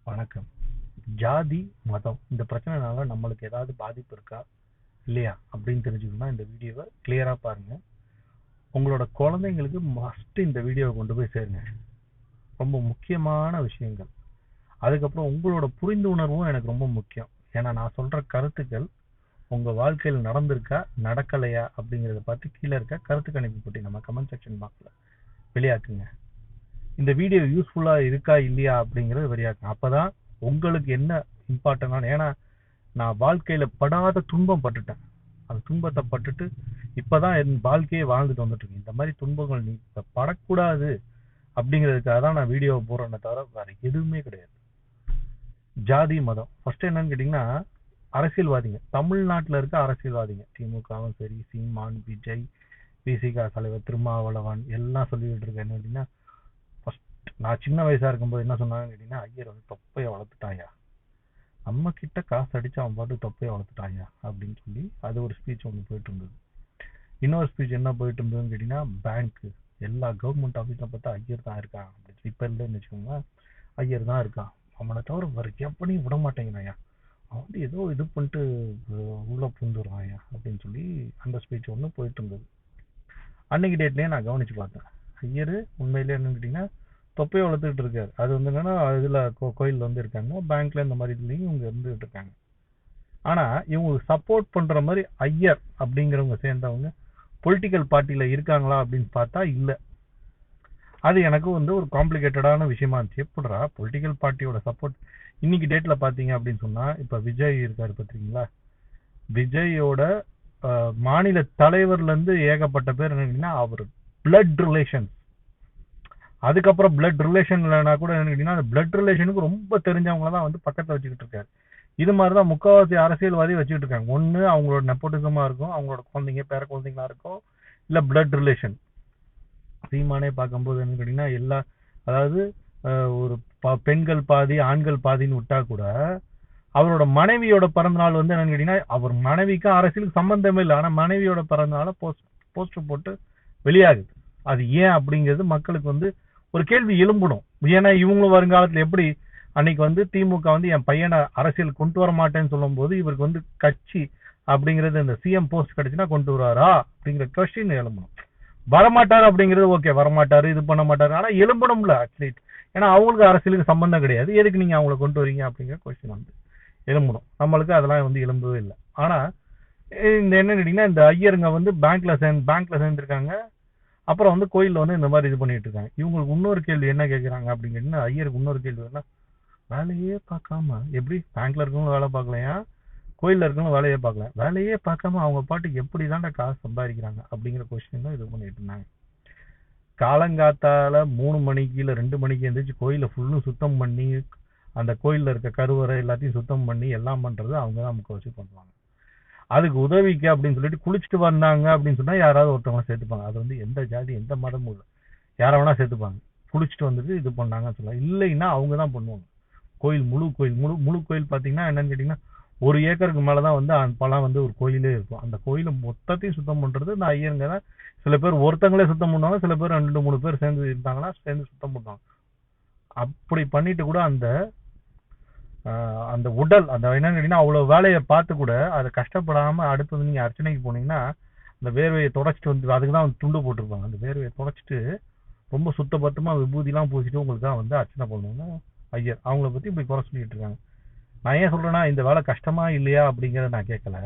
வணக்கம். ஜாதி, மதம் இந்த பிரச்சனைனால நம்மளுக்கு ஏதாவது பாதிப்பு இருக்கா இல்லையா அப்படின்னு தெரிஞ்சுக்கணும்னா இந்த வீடியோவை கிளியரா பாருங்க. உங்களோட குழந்தைங்களுக்கு மஸ்ட் இந்த வீடியோவை கொண்டு போய் சேருங்க. ரொம்ப முக்கியமான விஷயங்கள். அதுக்கப்புறம் உங்களோட புரிந்து உணர்வும் எனக்கு ரொம்ப முக்கியம். ஏன்னா நான் சொல்ற கருத்துக்கள் உங்க வாழ்க்கையில் நடந்திருக்கா நடக்கலையா அப்படிங்கறத பார்த்து கீழே இருக்க கருத்து கணிப்பு போட்டி நம்ம கமெண்ட் செக்ஷன் பாக்ஸ்ல வெளியாக்குங்க. இந்த வீடியோ யூஸ்ஃபுல்லா இருக்கா இல்லையா அப்படிங்கறது வெளியாக்குங்க. அப்பதான் உங்களுக்கு என்ன இம்பார்ட்டன்டான, ஏன்னா நான் வாழ்க்கையில படாத துன்பம் பட்டுட்டேன். அந்த துன்பத்தை பட்டுட்டு இப்பதான் என் வாழ்க்கையை வாழ்ந்துட்டு வந்துட்டு இருக்கேன். இந்த மாதிரி துன்பங்கள் நீ படக்கூடாது அப்படிங்கிறதுக்காக தான் நான் வீடியோவை போடுறேன்னே தவிர வேற எதுவுமே கிடையாது. ஜாதி மதம் ஃபர்ஸ்ட் என்னன்னு கேட்டீங்கன்னா, அரசியல்வாதிங்க, தமிழ்நாட்டில் இருக்க அரசியல்வாதிங்க, திமுகவும் சரி, சீமான், விஜய், பிசிக தலைவர் திருமாவளவன் எல்லாம் சொல்லிட்டு இருக்கேன். என்ன கேட்டீங்கன்னா, நான் சின்ன வயசா இருக்கும்போது என்ன சொன்னாங்கன்னு கேட்டீங்கன்னா, ஐயர் வந்து தொப்பையை வளர்த்துட்டாயா, நம்ம கிட்ட காசு அடிச்சு அவன் பாட்டு தொப்பையை வளர்த்துட்டாயா அப்படின்னு சொல்லி அது ஒரு ஸ்பீச் ஒன்று போயிட்டு இருந்தது. இன்னொரு ஸ்பீச் என்ன போயிட்டு இருந்ததுன்னு கேட்டீங்கன்னா, பேங்க் எல்லா கவர்மெண்ட் ஆஃபீஸில் பார்த்தா ஐயர் தான் இருக்கான் அப்படின்னு. இப்போ இல்லைன்னு வச்சுக்கோங்க, ஐயர் தான் இருக்கான், அவனை தவிர வேற எப்படியும் விட மாட்டேங்கிறாயா, அவன் வந்து ஏதோ இது பண்ணிட்டு உள்ள புந்துடுறாயா அப்படின்னு சொல்லி அந்த ஸ்பீச் ஒன்று போயிட்டு இருந்தது. அன்னைக்கு டேட்லயே நான் கவனிச்சு பார்த்தேன். ஐயர் உண்மையிலே என்னன்னு கேட்டீங்கன்னா தொப்பையை வளர்த்துக்கிட்டு இருக்காரு. அது வந்து என்னன்னா இதுல கோயில் வந்து இருக்காங்க, பேங்க்ல இந்த மாதிரி இதுலயும் இவங்க இருந்துகிட்டு இருக்காங்க. ஆனா இவங்களுக்கு சப்போர்ட் பண்ற மாதிரி ஐயர் அப்படிங்கிறவங்க சேர்ந்தவங்க பொலிட்டிக்கல் பார்ட்டியில இருக்காங்களா அப்படின்னு பார்த்தா இல்ல. அது எனக்கு வந்து ஒரு காம்ப்ளிகேட்டடான விஷயமா இருந்துச்சு. எப்படிடா பொலிட்டிக்கல் பார்ட்டியோட சப்போர்ட் இன்னைக்கு டேட்ல பாத்தீங்க அப்படின்னு சொன்னா, இப்ப விஜய் இருக்காரு பாத்தீங்களா, விஜயோட மாநில தலைவர்ல இருந்து ஏகப்பட்ட பேர் என்னன்னா அவர் பிளட் ரிலேஷன். அதுக்கப்புறம் பிளட் ரிலேஷன் இல்லைனா கூட என்ன கேட்டீங்கன்னா, பிளட் ரிலேஷனுக்கு ரொம்ப தெரிஞ்சவங்க தான் வந்து பக்கத்துல வச்சுக்கிட்டு இருக்காரு. இது மாதிரிதான் முக்காவாசி அரசியல்வாதி வச்சுக்கிட்டு இருக்காங்க. ஒண்ணு அவங்களோட நெப்போட்டிசமா இருக்கும், அவங்களோட குழந்தைங்க பேர குழந்தைங்களா இருக்கும், இல்ல பிளட் ரிலேஷன். சீமானே பார்க்கும்போது என்ன கேட்டீங்கன்னா, எல்லா அதாவது ஒரு பெண்கள் பாதி ஆண்கள் பாதின்னு விட்டா கூட அவரோட மனைவியோட பிறந்தநாள் வந்து என்னன்னு கேட்டீங்கன்னா, அவர் மனைவிக்கு அரசியலுக்கு சம்பந்தமே இல்லை, ஆனா மனைவியோட பிறந்தநாள போஸ்டர் போட்டு வெளியாகுது. அது ஏன் அப்படிங்கிறது மக்களுக்கு வந்து ஒரு கேள்வி எழும்பணும். ஏன்னா இவங்களும் வருங்காலத்துல எப்படி அன்னைக்கு வந்து திமுக வந்து என் பையனை அரசியல் கொண்டு வர மாட்டேன்னு சொல்லும் போது இவருக்கு வந்து கட்சி அப்படிங்கிறது இந்த சிஎம் போஸ்ட் கிடைச்சுன்னா கொண்டு வராரா அப்படிங்கிற கொஸ்டின் எழும்பணும். வரமாட்டாரு அப்படிங்கிறது ஓகே, வரமாட்டாரு இது பண்ண மாட்டாரு, ஆனா எழும்பணும்ல அட்லீஸ்ட். ஏன்னா அவங்களுக்கு அரசியலுக்கு சம்பந்தம் கிடையாது, எதுக்கு நீங்க அவங்களை கொண்டு வரீங்க அப்படிங்கிற கொஸ்டின் வந்து எழும்பணும். நம்மளுக்கு அதெல்லாம் வந்து எழும்பவே இல்லை. ஆனா இந்த என்ன கேட்டீங்கன்னா, இந்த ஐயருங்க வந்து பேங்க்ல சேர்ந்திருக்காங்க, அப்புறம் வந்து கோயில்ல வந்து இந்த மாதிரி இது பண்ணிட்டு இருக்காங்க. இவங்களுக்கு இன்னொரு கேள்வி என்ன கேட்கறாங்க அப்படிங்கன்னா, ஐயருக்கு இன்னொரு கேள்வி என்ன, வேலையே பார்க்காம எப்படி பேங்க்ல இருக்கவங்க வேலை பார்க்கலையா, கோயில்ல இருக்கவங்க வேலையே பார்க்கல, வேலையே பார்க்காம அவங்க பாட்டுக்கு எப்படி தாண்டா காசு சம்பாதிக்கிறாங்க அப்படிங்கிற கொஸ்டின் தான் இது பண்ணிட்டு இருந்தாங்க. காலங்காத்தால 3 மணிக்கு இல்ல 2 மணிக்கு எந்திரிச்சு கோயில ஃபுல்லும் சுத்தம் பண்ணி அந்த கோயில்ல இருக்க கருவறை எல்லாத்தையும் சுத்தம் பண்ணி எல்லாம் பண்றது அவங்க தான் முக்கால்வாசி பண்ணுவாங்க. அதுக்கு உதவிக்கு அப்படின்னு சொல்லிட்டு குளிச்சுட்டு வந்தாங்க அப்படின்னு சொன்னா யாராவது ஒருத்தவங்க சேர்த்துப்பாங்க. அது வந்து எந்த ஜாதி எந்த மதமும் இல்லை, யார வேணா சேர்த்துப்பாங்க. குளிச்சுட்டு வந்துட்டு இது பண்ணாங்கன்னு சொல்லலாம். இல்லைன்னா அவங்க தான் பண்ணுவாங்க. கோயில் முழு கோயில் பாத்தீங்கன்னா என்னன்னு கேட்டீங்கன்னா, 1 ஏக்கருக்கு மேலதான் வந்து அப்பெல்லாம் வந்து ஒரு கோயிலே இருக்கும். அந்த கோயில மொத்தத்தையும் சுத்தம் பண்றது இந்த ஐயருங்க தான். சில பேர் ஒருத்தங்களே சுத்தம் பண்ணுவாங்க, சில பேர் 2-3 பேர் சேர்ந்து இருந்தாங்கன்னா சேர்ந்து சுத்தம் பண்ணுவாங்க. அப்படி பண்ணிட்டு கூட அந்த உடல் அந்த என்னன்னு கேட்டீங்கன்னா அவ்வளவு வேலையை பார்த்து கூட அதை கஷ்டப்படாம அடுத்தது நீங்க அர்ச்சனைக்கு போனீங்கன்னா அந்த வேர்வையை தொடச்சிட்டு வந்து அதுக்குதான் துண்டு போட்டிருப்பாங்க. அந்த வேர்வையை தொடச்சிட்டு ரொம்ப சுத்தபத்தமா விபூதி எல்லாம் பூசிட்டு உங்களுக்கு தான் வந்து அர்ச்சனை பண்ணுவாங்க ஐயர். அவங்கள பத்தி இப்படி குறை சொல்லிட்டு இருக்காங்க. நான் ஏன் சொல்றேன்னா, இந்த வேலை கஷ்டமா இல்லையா அப்படிங்கறத நான் கேட்கல.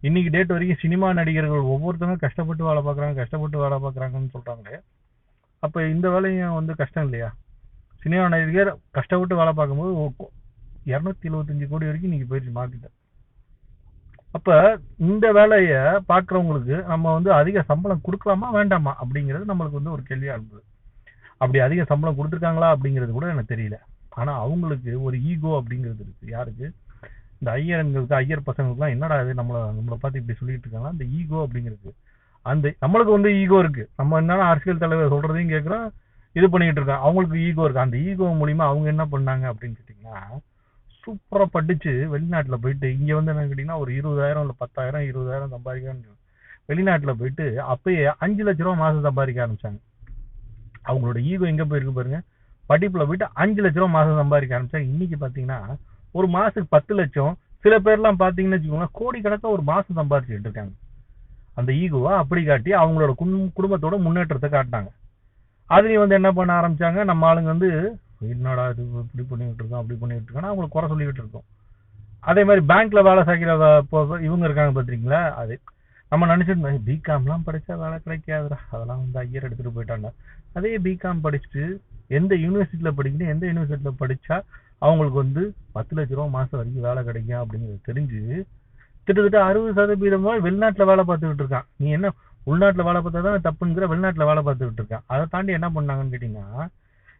இன்னைக்கு டேட் வரைக்கும் சினிமா நடிகர்கள் ஒவ்வொருத்தரும் கஷ்டப்பட்டு வேலை பார்க்கறாங்கன்னு சொல்றாங்களே, அப்ப இந்த வேலையும் வந்து கஷ்டம் இல்லையா? சினிமா நடிகர் கஷ்டப்பட்டு வேலை பார்க்கும்போது 275 கோடி வரைக்கும் நீங்க போயிடுச்சு மார்க்கெட். அப்ப இந்த வேலைய பாக்குறவங்களுக்கு நம்ம வந்து அதிக சம்பளம் கொடுக்கலாமா வேண்டாமா அப்படிங்கிறது நம்மளுக்கு வந்து ஒரு கேள்வியா இருந்தது. அப்படி அதிக சம்பளம் கொடுத்துருக்காங்களா அப்படிங்கிறது கூட எனக்கு தெரியல. ஆனா அவங்களுக்கு ஒரு ஈகோ அப்படிங்கிறது இருக்கு. யாருக்கு? இந்த ஐயர்களுக்கு, ஐயர் பசங்களுக்குலாம் என்னடா இது நம்மளை பார்த்து இப்படி சொல்லிட்டு இருக்காங்க. அந்த ஈகோ அப்படிங்கிறது அந்த நம்மளுக்கு வந்து ஈகோ இருக்கு. நம்ம என்னன்னா அரசியல் தலைவர் சொல்றதையும் கேட்கிறோம், இது பண்ணிட்டு இருக்கோம். அவங்களுக்கு ஈகோ இருக்கு. அந்த ஈகோ மூலியமா அவங்க என்ன பண்ணாங்க அப்படின்னு கேட்டீங்கன்னா, சூப்பரா படிச்சு வெளிநாட்டுல போயிட்டு இங்க வந்து என்ன கேட்டீங்கன்னா ஒரு 20,000 இல்ல 10,000 20,000 சம்பாதிக்க வெளிநாட்டுல போயிட்டு அப்பயே 5 லட்சம் ரூபாய் மாசம் சம்பாதிக்க ஆரம்பிச்சாங்க. அவங்களோட ஈகோ எங்க போயிருக்கு பாருங்க. படிப்புல போயிட்டு 5 லட்ச ரூபா மாசம் சம்பாதிக்க ஆரம்பிச்சா இன்னைக்கு பாத்தீங்கன்னா ஒரு மாசத்துக்கு 10 லட்சம், சில பேர்லாம் பாத்தீங்கன்னு வச்சுக்கோங்களேன் கோடிக்கணக்கா ஒரு மாசம் சம்பாதிச்சுட்டு இருக்காங்க. அந்த ஈகோவா அப்படி காட்டி அவங்களோட குடும்பத்தோட முன்னேற்றத்தை காட்டினாங்க. அதுலயும் வந்து என்ன பண்ண ஆரம்பிச்சாங்க, நம்ம ஆளுங்க வந்து என்னடா இது இப்படி பண்ணிட்டு இருக்கோம் அப்படி பண்ணிட்டு இருக்கோம் அவங்களுக்கு குறை சொல்லிக்கிட்டு இருக்கோம். அதே மாதிரி பேங்க்ல வேலை செய்கிற இவங்க இருக்காங்க பாத்தீங்களா, அது நம்ம நினைச்சிருந்தோம் பிகாம்லாம் படிச்சா வேலை கிடைக்காதுடா, அதெல்லாம் வந்து ஐயர் எடுத்துட்டு போயிட்டாங்க. அதே பிகாம் படிச்சுட்டு எந்த யூனிவர்சிட்டியில படிக்கணும், எந்த யூனிவர்சிட்டியில படிச்சா அவங்களுக்கு வந்து 10 லட்ச ரூபா மாசம் வரைக்கும் வேலை கிடைக்கும் அப்படிங்கிறது தெரிஞ்சு கிட்டத்தட்ட 60% வெளிநாட்டுல வேலை பார்த்துக்கிட்டு இருக்கான். நீ என்ன உள்நாட்டுல வேலை பார்த்தா தான் தப்புங்கிற, வெளிநாட்டுல வேலை பார்த்துக்கிட்டு இருக்கான். அதை தாண்டி என்ன பண்ணாங்கன்னு கேட்டீங்கன்னா,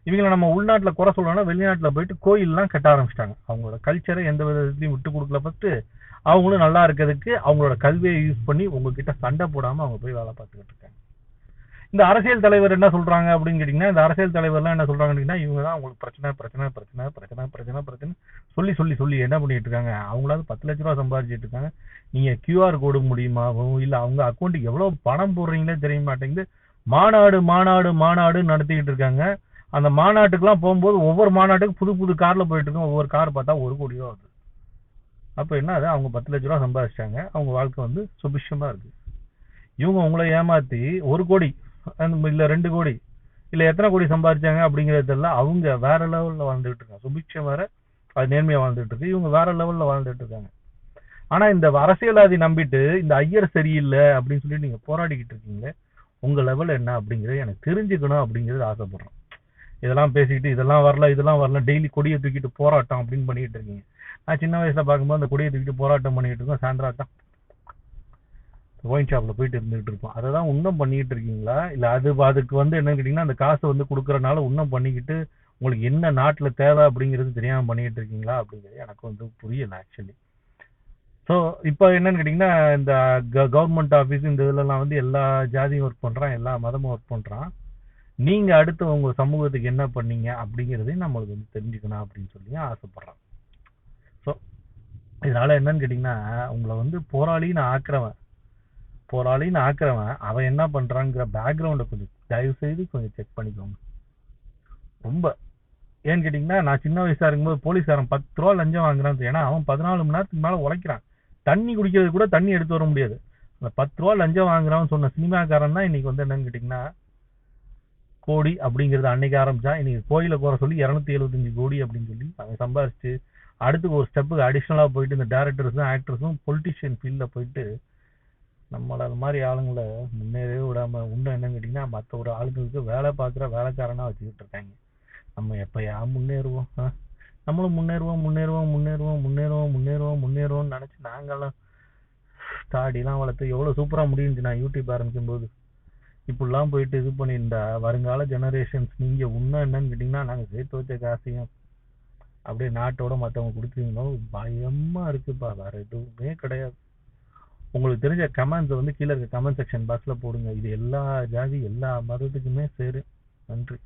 இவங்களை நம்ம உள்நாட்டுல குறை சொல்லணும்னா வெளிநாட்டுல போயிட்டு கோயில்லாம் கட்ட ஆரம்பிச்சிட்டாங்க. அவங்களோட கல்ச்சரை எந்த விதத்தையும் விட்டு கொடுக்கல. ஃபர்ஸ்ட் அவங்களும் நல்லா இருக்கிறதுக்கு அவங்களோட கல்வியை யூஸ் பண்ணி உங்ககிட்ட சண்டை போடாம அவங்க போய் வேலை பார்த்துக்கிட்டு இருக்காங்க. இந்த அரசியல் தலைவர் என்ன சொல்றாங்க அப்படின்னு கேட்டீங்கன்னா, இந்த அரசியல் தலைவர்லாம் என்ன சொல்றாங்கன்னா, இவங்க தான் உங்களுக்கு பிரச்சனை பிரச்சனை பிரச்சனை பிரச்சனை பிரச்சனை பிரச்சனை சொல்லி சொல்லி சொல்லி என்ன பண்ணிட்டு இருக்காங்க. அவங்களாவது 10 லட்ச ரூபா சம்பாதிச்சுட்டு இருக்காங்க. நீங்க கியூஆர் கோடு மூலியமாகவும் இல்ல அவங்க அக்கௌண்ட்டுக்கு எவ்வளவு பணம் போடுறீங்களே தெரிய மாட்டேங்குது. மாநாடு மாநாடு மாநாடு நடத்திக்கிட்டு இருக்காங்க. அந்த மாநாட்டுக்கெல்லாம் போகும்போது ஒவ்வொரு மாநாட்டுக்கு புது புது கார்ல போயிட்டு இருக்கோம். ஒவ்வொரு கார் பார்த்தா 1 கோடி ரூபா வருது. அப்ப என்ன அது, அவங்க 10 லட்ச ரூபா சம்பாதிச்சிட்டாங்க. அவங்க வாழ்க்கை வந்து சுபிஷமா இருக்கு. இவங்க உங்களை ஏமாத்தி 1 கோடி இல்ல 2 கோடி இல்ல எத்தனை கோடி சம்பாதிச்சாங்க அப்படிங்கறதெல்லாம் அவங்க வேற லெவல்ல வாழ்ந்துட்டு இருக்காங்க. சுபிக்ஷம் வேற, அது நேர்மையா வாழ்ந்துட்டு இருக்கு. இவங்க வேற லெவல்ல வாழ்ந்துட்டு இருக்காங்க. ஆனா இந்த அரசியல்வாதி நம்பிட்டு இந்த ஐயர் சரியில்லை அப்படின்னு சொல்லி நீங்க போராடிக்கிட்டு இருக்கீங்க. உங்க லெவல் என்ன அப்படிங்கறது எனக்கு தெரிஞ்சுக்கணும் அப்படிங்கறது ஆசைப்படுறேன். இதெல்லாம் பேசிக்கிட்டு இதெல்லாம் வரல டெய்லி கொடியை தூக்கிட்டு போராட்டம் அப்படின்னு பண்ணிட்டு இருக்கீங்க. நான் சின்ன வயசுல பார்க்கும்போது அந்த கொடியை தூக்கிட்டு போராட்டம் பண்ணிட்டு இருக்கோம். சாயந்தரம் தான் ஒயின் ஷாப்ல போயிட்டு இருந்துகிட்டு இருப்போம். அதை தான் இன்னும் பண்ணிட்டு இருக்கீங்களா, இல்ல அதுக்கு வந்து என்னன்னு கேட்டீங்கன்னா அந்த காசை வந்து கொடுக்கறனால இன்னும் பண்ணிக்கிட்டு உங்களுக்கு என்ன நாட்டுல தேவை அப்படிங்கிறது தெரியாம பண்ணிட்டு இருக்கீங்களா அப்படிங்கிறது எனக்கு வந்து புரியல ஆக்சுவலி. ஸோ இப்போ என்னன்னு கேட்டீங்கன்னா, இந்த கவர்மெண்ட் ஆஃபீஸ் இந்த இதுலலாம் வந்து எல்லா ஜாதியும் ஒர்க் பண்றான், எல்லா மதமும் ஒர்க் பண்றான். நீங்க அடுத்து உங்க சமூகத்துக்கு என்ன பண்ணீங்க அப்படிங்கறதையும் நம்மளுக்கு வந்து தெரிஞ்சுக்கணும் அப்படின்னு சொல்லி ஆசைப்படுறேன். ஸோ இதனால என்னன்னு கேட்டீங்கன்னா, உங்களை வந்து போராளின்னு ஆக்குறவன் அவன் என்ன பண்றாங்கிற பேக்ரவுண்டை கொஞ்சம் தயவு செய்து கொஞ்சம் செக் பண்ணிக்கோங்க. ரொம்ப ஏன்னு கேட்டீங்கன்னா, நான் சின்ன வயசா இருக்கும்போது போலீஸ்காரன் 10 ரூபா லஞ்சம் வாங்குறான். ஏன்னா அவன் 14 மணி நேரத்துக்கு மேல உழைக்கிறான். தண்ணி குடிக்கிறது கூட தண்ணி எடுத்து வர முடியாது. அந்த 10 ரூபா லஞ்சம் வாங்குறான்னு சொன்ன சினிமாக்காரன் தான் இன்னைக்கு வந்து என்னன்னு கேட்டீங்கன்னா கோடி அப்படிங்கிறது அன்னைக்கு ஆரம்பிச்சா இன்னைக்கு கோயில குறை சொல்லி 275 கோடி அப்படின்னு சொல்லி அவன் சம்பாதிச்சு அடுத்து ஒரு ஸ்டெப்புக்கு அடிஷனலா போயிட்டு இந்த டேரக்டர்ஸும் ஆக்டர்ஸும் பொலிட்டிஷியன் ஃபீல்ட்ல போயிட்டு நம்மள அது மாதிரி ஆளுங்களை முன்னேறவே விடாம இன்னும் என்னன்னு கேட்டீங்கன்னா மற்ற ஒரு ஆளுங்களுக்கு வேலை பார்க்குற வேலைக்காரனா வச்சுக்கிட்டு இருக்காங்க. நம்ம எப்பயா முன்னேறுவோம், நம்மளும் முன்னேறுவோம்னு நினைச்சு நாங்கெல்லாம் தாடிலாம் வளர்த்து எவ்வளவு சூப்பரா முடியுது. நான் யூடியூப் ஆரம்பிக்கும் போது இப்படிலாம் போயிட்டு இது பண்ணியிருந்தா வருங்கால ஜெனரேஷன்ஸ் நீங்க இன்னும் என்னன்னு கேட்டீங்கன்னா நாங்க சேர்த்து வச்ச காசையும் அப்படியே நாட்டோட மற்றவங்க கொடுத்தீங்களோ பயமா இருக்குப்பா. வேற எதுவுமே கிடையாது. உங்களுக்கு தெரிஞ்ச கமெண்ட்ஸ் வந்து கீழே இருக்க கமெண்ட் செக்ஷன் பாக்ஸ்ல போடுங்க. இது எல்லா ஜாதி எல்லா மதத்துக்குமே சேரு. நன்றி.